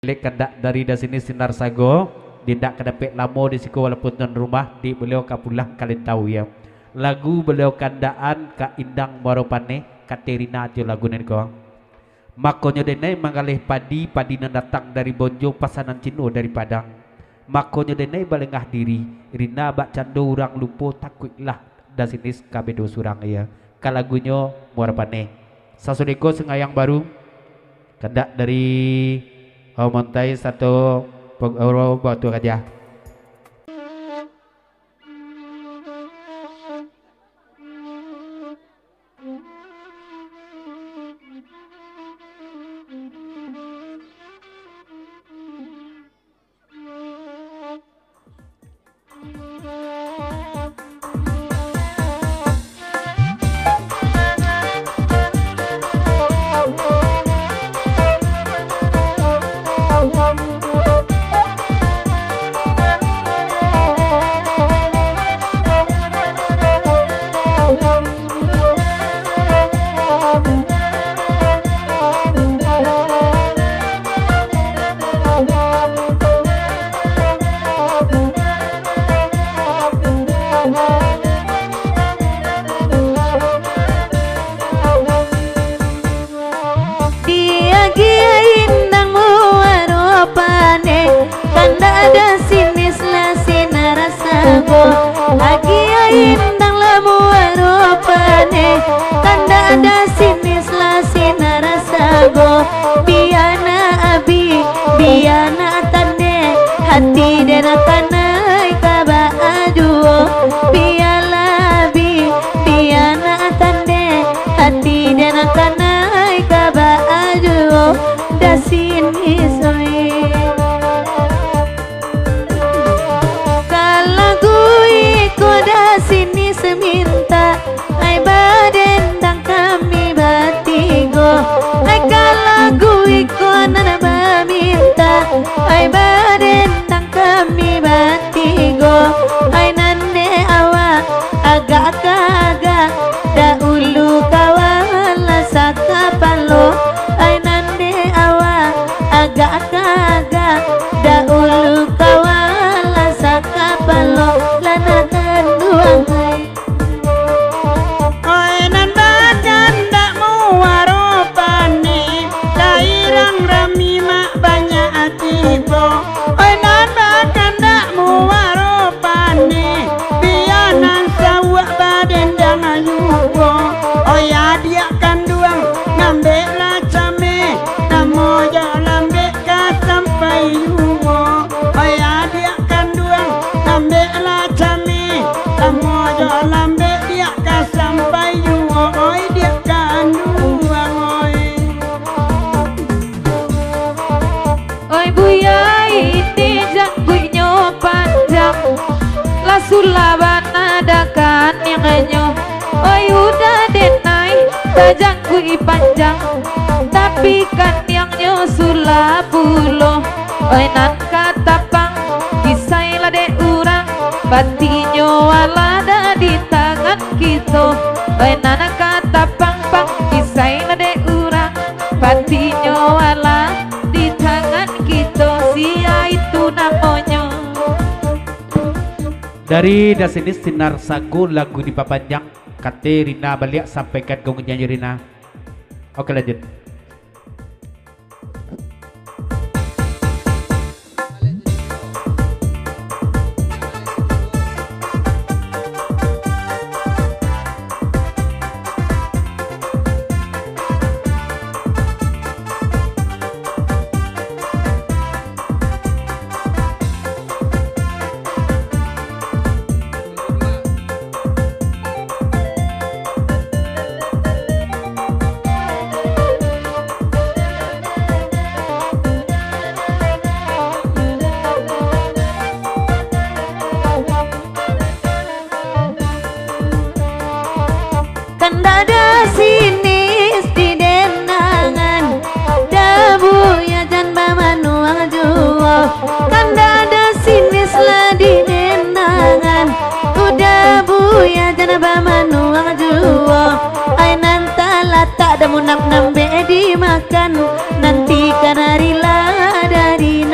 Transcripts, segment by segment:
Lek kendak dari sini Sinar Sago dindak kedapek lamo di siku walaupun non rumah di beliau kapulang kalian tahu ya lagu beliau kandaan ka indang maropane Katerina jo lagu ko makonyo denai mangalih padi nan datang dari Bonjo pasanan Cino dari Padang makonyo denai balengah diri rina bak cando urang lupo takutlah dasinis kabedo surang ya kalagunyo maropane sasudeko sengayang baru kendak dari montai satu batu aja. Panjang tapi kan yang nyusula pulo oi nan katapang kisah lade urang batinyo alada di tangan kita oi nan katapang pang kisah lade urang batinyo ala di tangan kita sia itu namanya dari dasini Sinar Sago lagu di papanjang Katerina balik sampaikan ke nyanyi Rina. Oke lanjut.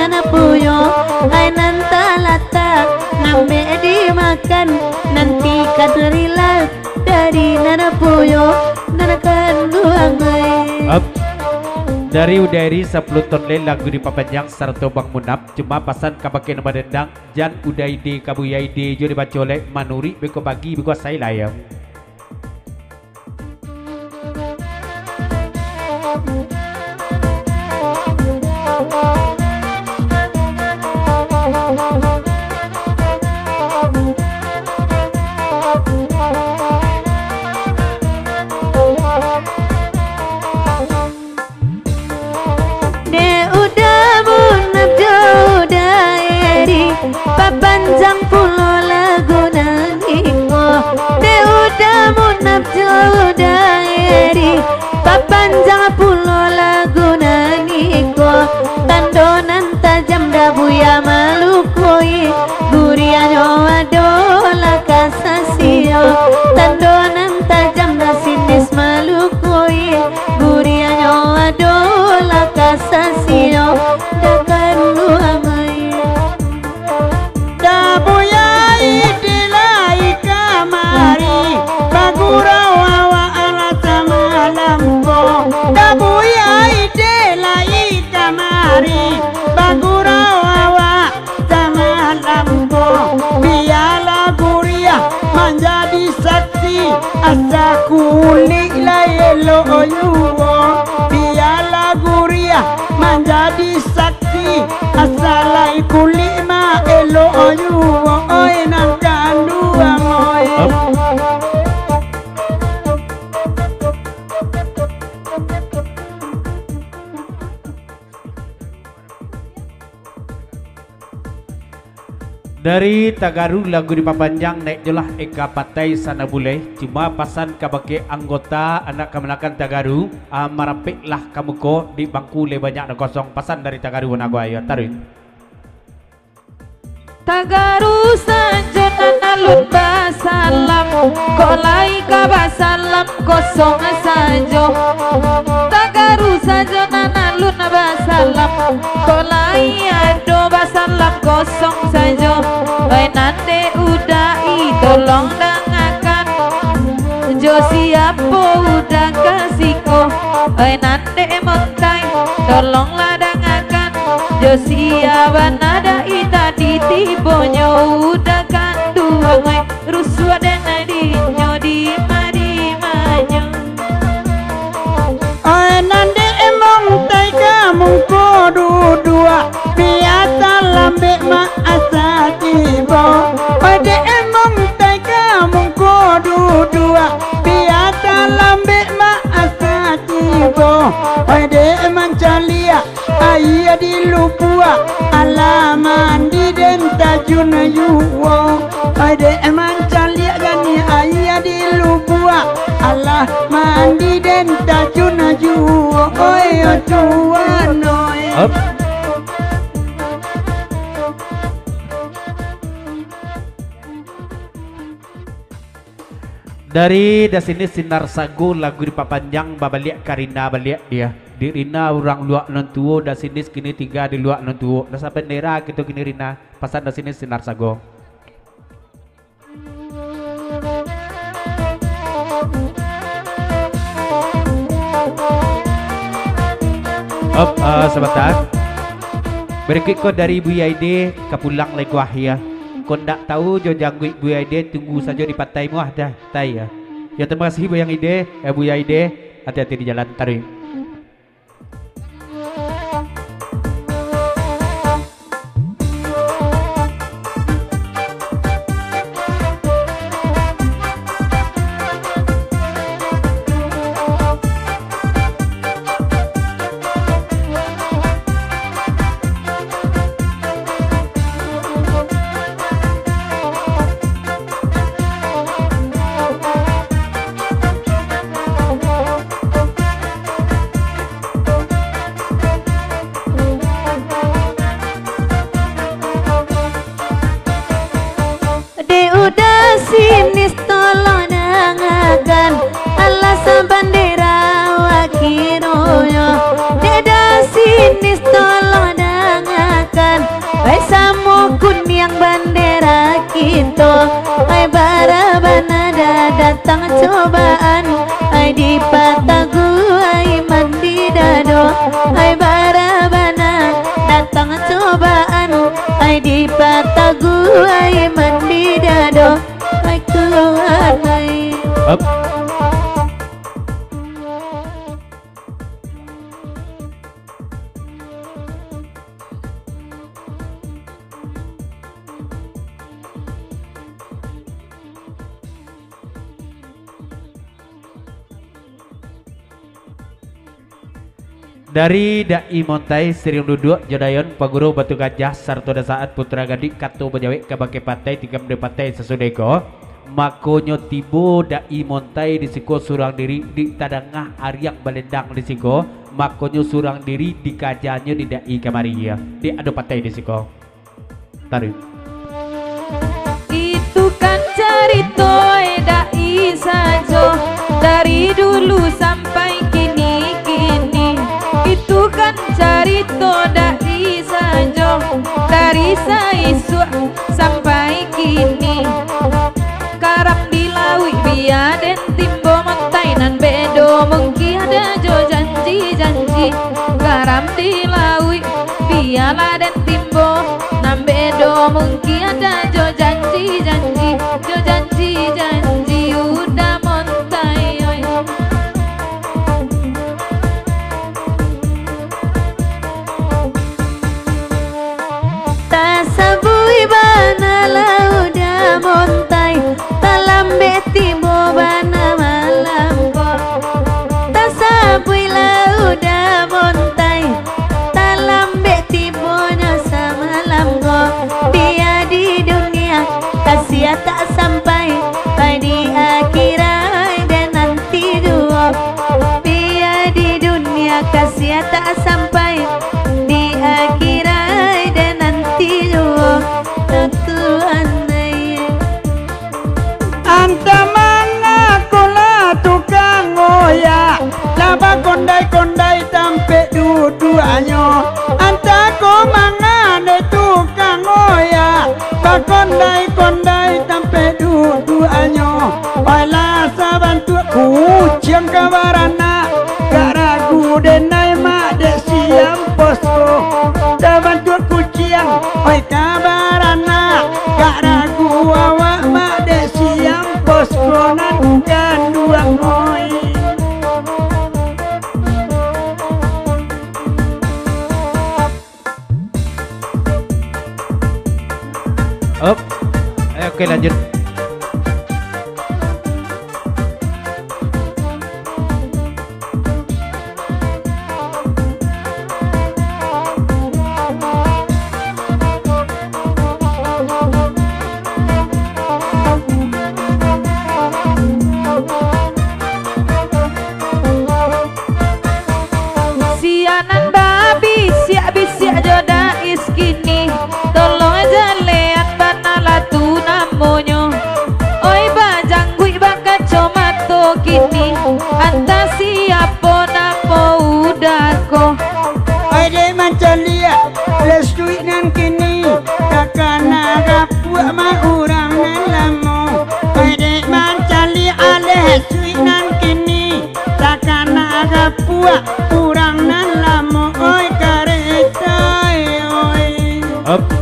nana puyo ai nanta lata nambe dimakan nanti kadrila dari nana puyo nana kandungan Up. Dari udari 10 tonle lagu di papanjang serta Bang Munap cuma pasan kapakin nama dendang jan udai di kabuyai di jo dibaca oleh Manuri beko bagi beko saya layang. Papanjang pulau lagu nangiko de udah munap jauh daeri papanjang pulau lagu nangiko tandonan tajam dabuya malukoi gurianyo adola kasasio tandonan tajam da sinis malukoi gurianyo adola kasasio dakan luamai menjadi saksi asa kulit layelo oyuwo biarlah guria menjadi saksi asa lai kulit ma elo oyuwo oi nang kandua moy Dari Tagaru lagu di papanjang naik jelah Eka Patai sana boleh cuma pasan kabake anggota anak kemenakan Tagaru marapiklah kamu ko di bangku le banyak na kosong pasan dari Tagaru nago ayo tarin Tagaru sanjonan alun basalam kolai ka basalam kosong sajo Tagaru sanjonan alun basalam kolai ado basalam kosong sajo oi nande udai tolong dengarkan jo siapo udah kasihko oi nande montai tolonglah dengarkan jo siapa nada ita ditibonyo udah kandung rusua dan dinyo di manyo oi nande montai kamu kodu dua biasa lambe ma asa tibo oi de montai kamu kodu dua biasa lambe ma asa tibo oi de mancalia ayah di lupua alaman di denta juna yuwo oi de mancalia gani ayah di lupua alaman di denta juna yuwo oi otuan oi Dari sini sinar sagu lagu di papanjang babaliak Karina baliak dia di Rina orang luak non tuo da sini kini 3 di luak non tuo da sampai nera gitu kini Rina pasan da sini sinar sagu sebentar berikut ko dari Bu Yaide kepulang lagi wahya kau tak tahu jo jangguik Bu Yaide tunggu saja di pantai muah dah tai ya. Ya terima kasih Bu Yang Ide, Bu Yaide, hati-hati di jalan tarik. sinis tolong dengarkan alasan bandera wakiroyo deda sinis tolong dengarkan Hai samu kuning bandera kita, hai barabana datang cobaan, hai di pataku hai mandi dado, hai barabana datang cobaan, hai di pataku hai mandi dado, hai Tuhan hai. Dari Dai Montai Sering Duduk Jodayon Paguru Batu Gajah Sarto Dasaat Putra Gadik Katu Bajawe Kabake Patai Tikam de Patai Sesudeko Makonyo Tibo Dai Montai Disiko surang diri di Tadangah Ariak Balendang Disiko Makonyo surang diri di Kajanyo di Dai Kamaria di Ado Patai Disiko Tarik. Itu kan cerita Dai sajo dari dulu sampai kini. Itu kan cerita Dai sajo dari saisu sampai kini. Karam dilawi biar den timbo mentainan bedo mungkin ada jo janji-janji. Karam dilawi biarlah den timbo nan bedo mungkin ada jo janji-janji. Jo janji-janji udah montai oi. Tasabui bana lauda montai, talambe timbo bana malam ko. Tasabui lauda montai, talambe timbo nyasa malam ko. Dia di dunia kasih tak sampai, di akhirat dan nanti dua. Dia di dunia kasih tak sampai, di akhirat dan nanti dua. Tuhan Anta mana kola tukang ngoyak, laba kondai-kondai tampe dua-duanya. Anta ko mangane tukang ngoyak, ba kondai-kondai tampe dua-duanya. Baiklah sabantu kucing kabarana, gak ragu denai mak dek siam posko. Sabantu kucing, oi kabarana, gak ragu awak mak dek siam posko nan kan dua oi. Up. Oke lanjut. Sianan babi siak bisiak joda iskini, tolong aja lihat banala tu namonyo. Oi bajang gui baka comato kini, anta siapa namo udako. Oi de macam liat lestui nan kini, kakana kapua ma urang nan lamo. Oi de macam liat lestui nan kini, kakana kapua urang nan lamo. Oi kareta oi. Up.